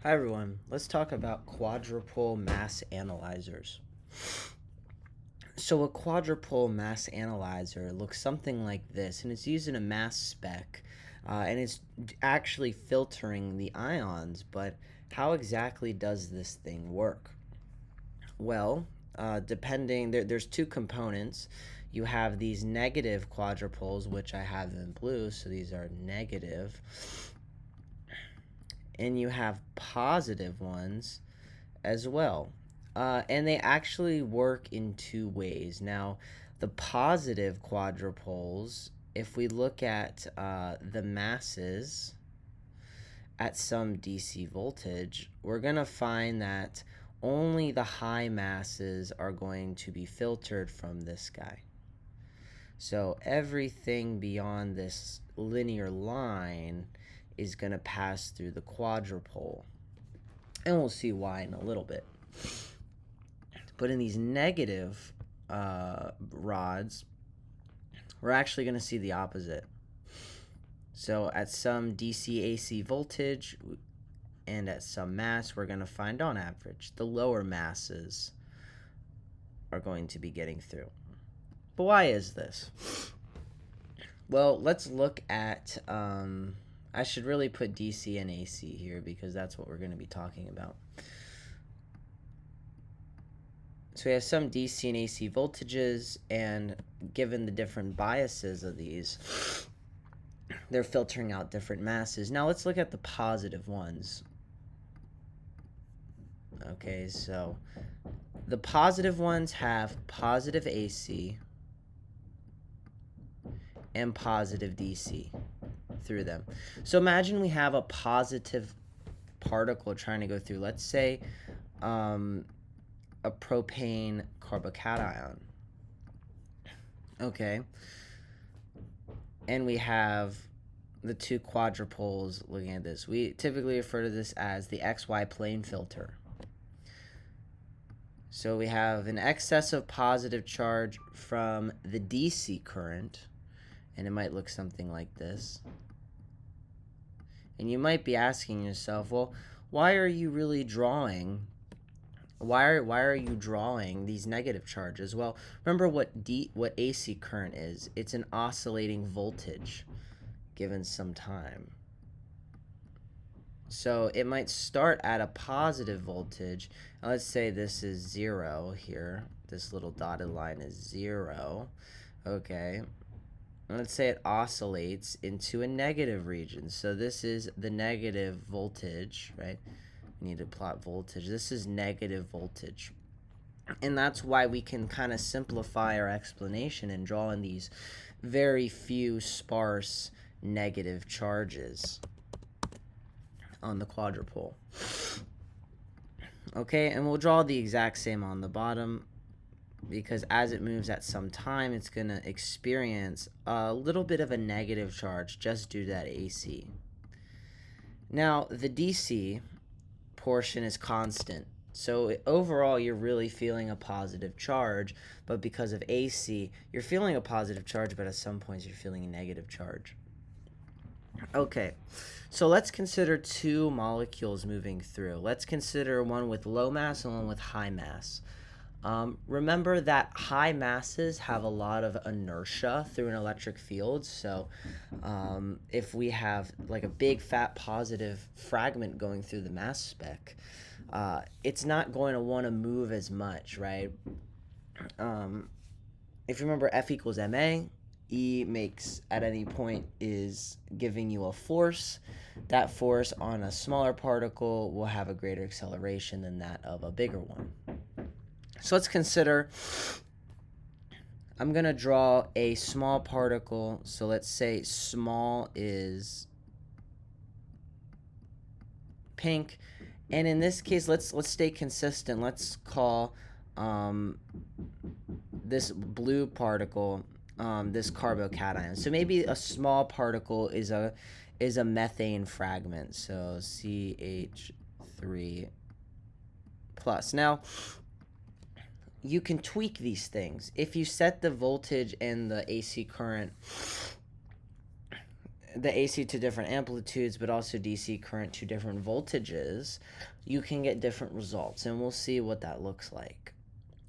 Hi everyone, let's talk about quadrupole mass analyzers. So a quadrupole mass analyzer looks something like this, and it's using a mass spec, and it's actually filtering the ions, but how exactly does this thing work? Well, there's two components. You have these negative quadrupoles, which I have in blue, so these are negative, and you have positive ones as well. And they actually work in two ways. Now, the positive quadrupoles, if we look at the masses at some DC voltage, we're going to find that only the high masses are going to be filtered from this guy. So everything beyond this linear line is going to pass through the quadrupole. And we'll see why in a little bit. But in these negative rods, we're actually going to see the opposite. So at some DC AC voltage and at some mass, we're going to find on average the lower masses are going to be getting through. But why is this? Well, let's look at, I should really put DC and AC here because that's what we're going to be talking about. So we have some DC and AC voltages, and given the different biases of these, they're filtering out different masses. Now let's look at the positive ones. Okay, so the positive ones have positive AC and positive DC through them. So imagine we have a positive particle trying to go through, let's say, a propane carbocation. Okay. And we have the two quadrupoles looking at this. We typically refer to this as the XY plane filter. So we have an excess of positive charge from the DC current, and it might look something like this. And you might be asking yourself, well, why are you really drawing? Why are you drawing these negative charges? Well, remember what AC current is. It's an oscillating voltage given some time. So it might start at a positive voltage. Now let's say this is 0 here. This little dotted line is 0. Okay. And let's say it oscillates into a negative region. So this is the negative voltage, right? We need to plot voltage. This is negative voltage. And that's why we can kind of simplify our explanation and draw in these very few sparse negative charges on the quadrupole. Okay, and we'll draw the exact same on the bottom, because as it moves at some time, it's going to experience a little bit of a negative charge just due to that AC. Now, the DC portion is constant. So overall, you're really feeling a positive charge, but because of AC, you're feeling a positive charge, but at some points, you're feeling a negative charge. Okay, so let's consider two molecules moving through. Let's consider one with low mass and one with high mass. Remember that high masses have a lot of inertia through an electric field. So if we have like a big fat positive fragment going through the mass spec, it's not going to want to move as much, right? If you remember F equals ma, E makes at any point is giving you a force. That force on a smaller particle will have a greater acceleration than that of a bigger one. So let's consider, I'm going to draw a small particle. So let's say small is pink. And in this case, let's stay consistent. Let's call this blue particle this carbocation. So maybe a small particle is a methane fragment. So CH3 plus. Now, you can tweak these things. If you set the voltage and the AC current the AC to different amplitudes, but also DC current to different voltages, you can get different results. And we'll see what that looks like.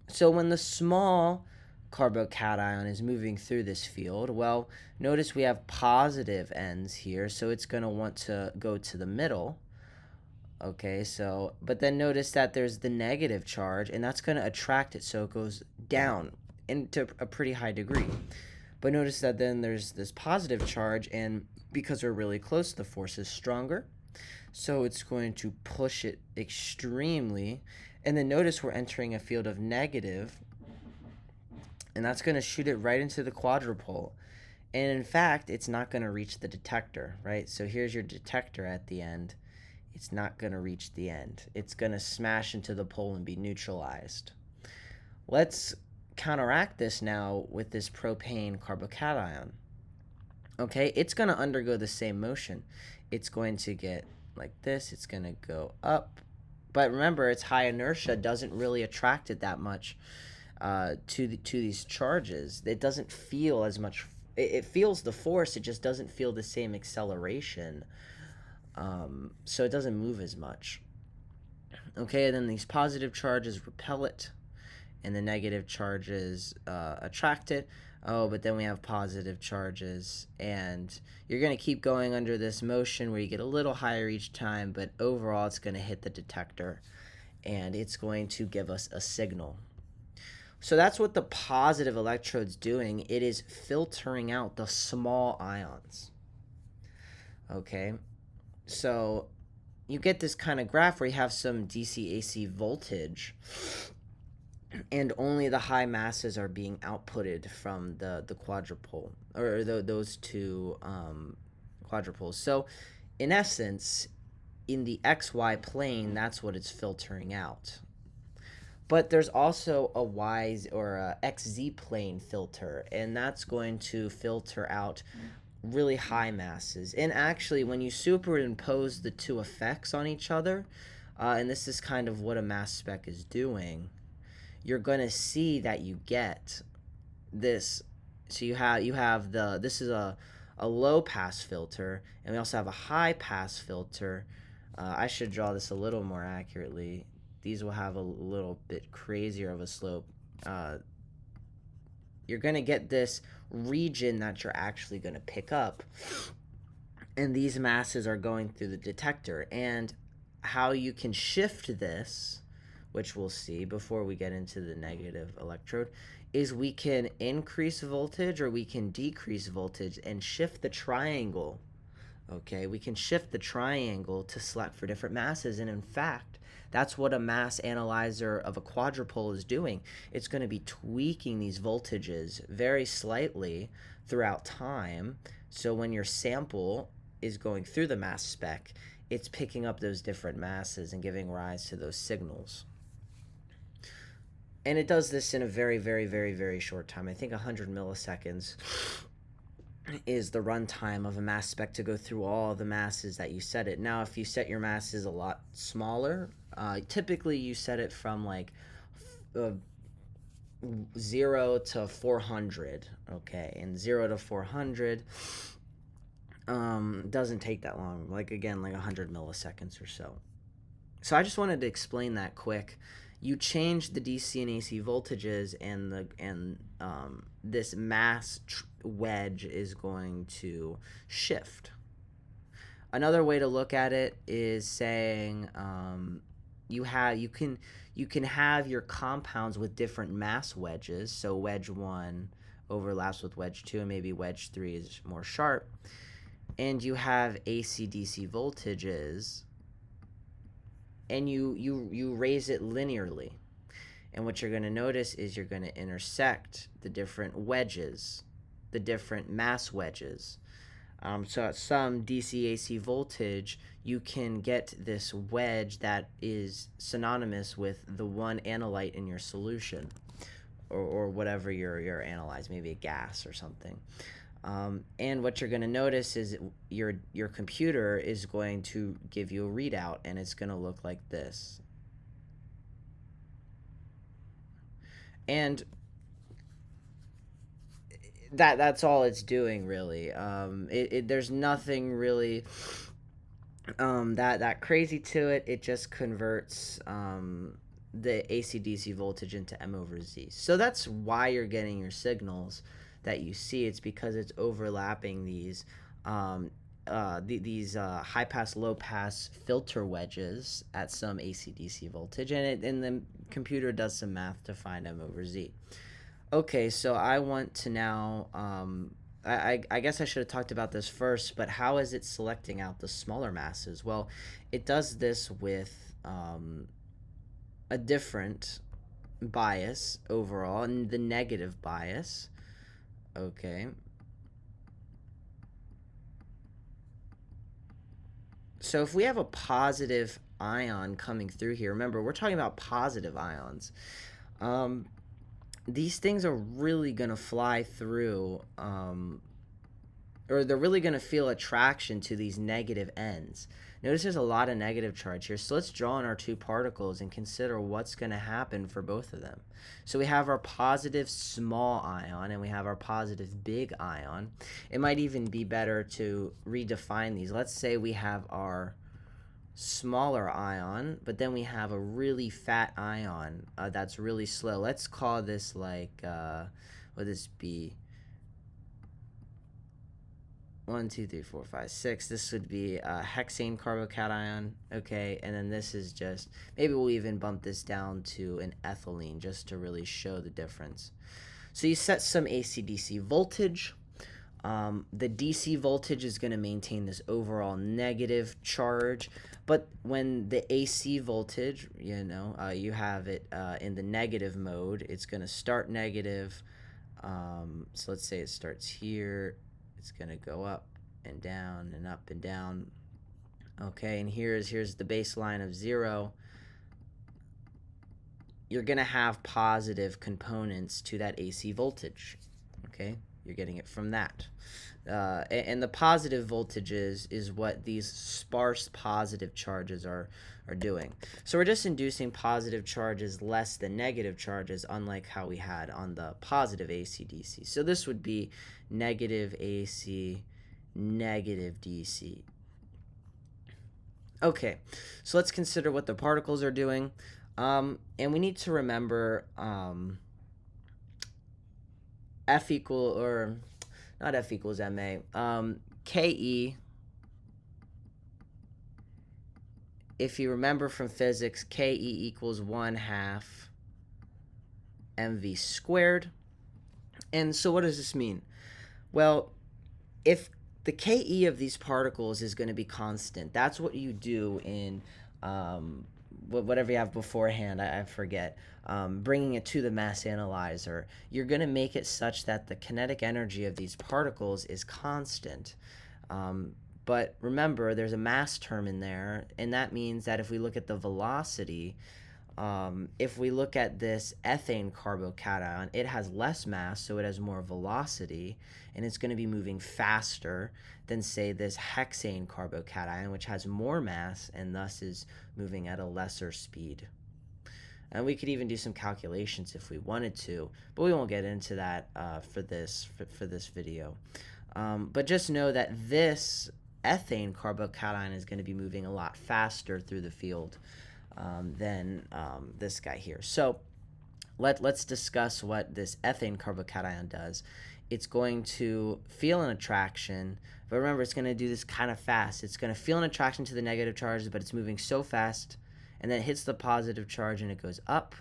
So when the small carbocation is moving through this field, well, notice we have positive ends here, so it's going to want to go to the middle. Okay, so, but then notice that there's the negative charge, and that's going to attract it, so it goes down into a pretty high degree. But notice that then there's this positive charge, and because we're really close, the force is stronger, so it's going to push it extremely. And then notice we're entering a field of negative, and that's going to shoot it right into the quadrupole. And in fact, it's not going to reach the detector, right? So here's your detector at the end. It's not going to reach the end. It's going to smash into the pole and be neutralized. Let's counteract this now with this propane carbocation. Okay, it's going to undergo the same motion. It's going to get like this. It's going to go up. But remember, its high inertia doesn't really attract it that much to these charges. It doesn't feel as much. It feels the force. It just doesn't feel the same acceleration. So it doesn't move as much. Okay, and then these positive charges repel it, and the negative charges attract it. Oh, but then we have positive charges, and you're going to keep going under this motion where you get a little higher each time, but overall it's going to hit the detector, and it's going to give us a signal. So that's what the positive electrode's doing. It is filtering out the small ions. Okay, so you get this kind of graph where you have some DC-AC voltage, and only the high masses are being outputted from the quadrupole, or those two quadrupoles. So in essence, in the XY plane, that's what it's filtering out. But there's also a Y or a XZ plane filter, and that's going to filter out really high masses. And actually, when you superimpose the two effects on each other, and this is kind of what a mass spec is doing, you're going to see that you get this. So you have this is a low pass filter, and we also have a high pass filter. I should draw this a little more accurately. These will have a little bit crazier of a slope. You're going to get this region that you're actually going to pick up, and these masses are going through the detector. And how you can shift this, which we'll see before we get into the negative electrode, is we can increase voltage or we can decrease voltage and shift the triangle. Okay, we can shift the triangle to select for different masses, and in fact, that's what a mass analyzer of a quadrupole is doing. It's going to be tweaking these voltages very slightly throughout time, so when your sample is going through the mass spec, it's picking up those different masses and giving rise to those signals. And it does this in a very, very, very, very short time. I think 100 milliseconds is the runtime of a mass spec to go through all the masses that you set it. Now, if you set your masses a lot smaller, typically you set it from like 0 to 400, okay? And 0 to 400 doesn't take that long, like again, like 100 milliseconds or so. So I just wanted to explain that quick. You change the DC and AC voltages, and this mass wedge is going to shift. Another way to look at it is saying you can have your compounds with different mass wedges. So wedge 1 overlaps with wedge 2, and maybe wedge 3 is more sharp. And you have AC/DC voltages, and you raise it linearly. And what you're going to notice is you're going to intersect the different wedges, the different mass wedges. So at some DC/AC voltage, you can get this wedge that is synonymous with the one analyte in your solution, or whatever you're analyzing, maybe a gas or something. And what you're going to notice is your computer is going to give you a readout, and it's going to look like this. And That's all it's doing really. There's nothing really that crazy to it. It just converts the AC/DC voltage into M over Z. So that's why you're getting your signals that you see. It's because it's overlapping these these high pass low pass filter wedges at some AC/DC voltage, and the computer does some math to find M over Z. Okay, so I want to now. I guess I should have talked about this first, but how is it selecting out the smaller masses? Well, it does this with a different bias overall, and the negative bias. Okay. So if we have a positive ion coming through here, remember, we're talking about positive ions. Um, these things are really going to fly through, or they're really going to feel attraction to these negative ends. Notice there's a lot of negative charge here. So let's draw in our two particles and consider what's going to happen for both of them. So we have our positive small ion and we have our positive big ion. It might even be better to redefine these. Let's say we have our smaller ion, but then we have a really fat ion that's really slow. Let's call this like, what would this be? 1, 2, 3, 4, 5, 6. This would be a hexane carbocation. Okay, and then this is just, maybe we'll even bump this down to an ethylene just to really show the difference. So you set some AC/DC voltage. The DC voltage is going to maintain this overall negative charge, but when the AC voltage, you have it in the negative mode, it's going to start negative. So let's say it starts here. It's going to go up and down and up and down. Okay, and here's the baseline of 0. You're going to have positive components to that AC voltage. Okay, you're getting it from that. And the positive voltages is what these sparse positive charges are doing. So we're just inducing positive charges less than negative charges, unlike how we had on the positive AC/DC. So this would be negative AC, negative DC. Okay, so let's consider what the particles are doing. And we need to remember F equal, or not F equals MA, KE, if you remember from physics, KE equals 1/2 mv squared. And so what does this mean? Well, if the KE of these particles is going to be constant, that's what you do in whatever you have beforehand, I forget, bringing it to the mass analyzer. You're going to make it such that the kinetic energy of these particles is constant. But remember, there's a mass term in there, and that means that if we look at the velocity, if we look at this ethane carbocation, it has less mass, so it has more velocity, and it's going to be moving faster than, say, this hexane carbocation, which has more mass and thus is moving at a lesser speed. And we could even do some calculations if we wanted to, but we won't get into that for this video. But just know that this ethane carbocation is going to be moving a lot faster through the field than this guy here. So let's discuss what this ethane carbocation does. It's going to feel an attraction, but remember, it's going to do this kind of fast. It's going to feel an attraction to the negative charge, but it's moving so fast, and then it hits the positive charge and it goes up,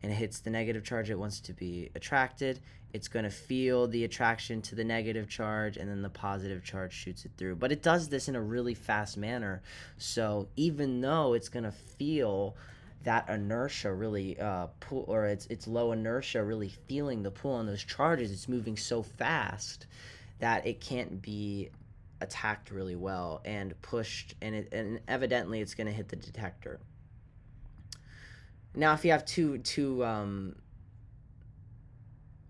and it hits the negative charge it wants to be attracted. It's going to feel the attraction to the negative charge, and then the positive charge shoots it through. But it does this in a really fast manner, so even though it's going to feel that inertia really pull, or it's low inertia really feeling the pull on those charges, it's moving so fast that it can't be attacked really well and pushed, and evidently it's going to hit the detector. Now, if you have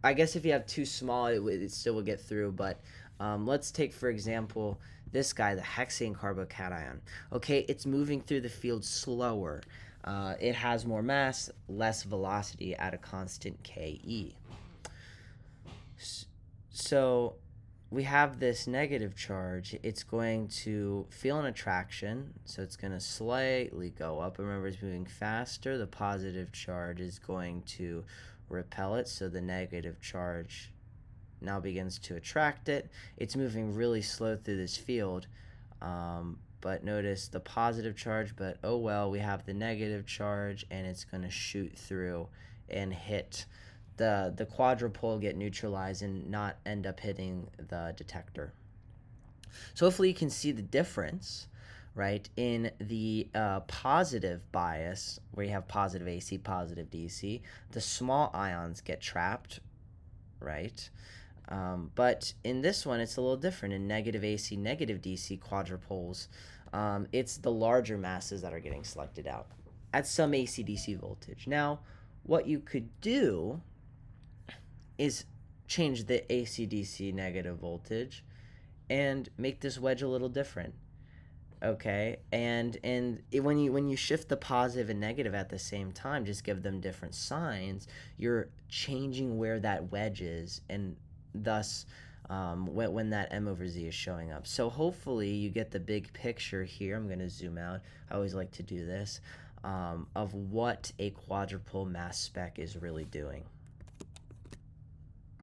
I guess if you have too small, it still will get through, but let's take, for example, this guy, the hexane carbocation. Okay, it's moving through the field slower. It has more mass, less velocity at a constant KE. So we have this negative charge. It's going to feel an attraction, so it's going to slightly go up. Remember, it's moving faster. The positive charge is going to repel it, so the negative charge now begins to attract it. It's moving really slow through this field, but notice the positive charge, but oh well, we have the negative charge, and it's going to shoot through and hit the quadrupole, get neutralized, and not end up hitting the detector. So hopefully you can see the difference, right, in the positive bias, where you have positive AC, positive DC. The small ions get trapped, right? But in this one, it's a little different. In negative AC, negative DC quadrupoles, it's the larger masses that are getting selected out at some AC/DC voltage. Now, what you could do is change the AC/DC negative voltage and make this wedge a little different. Okay, and when you shift the positive and negative at the same time, just give them different signs. You're changing where that wedge is, and thus when that M over Z is showing up. So hopefully you get the big picture here. I'm going to zoom out. I always like to do this, of what a quadrupole mass spec is really doing.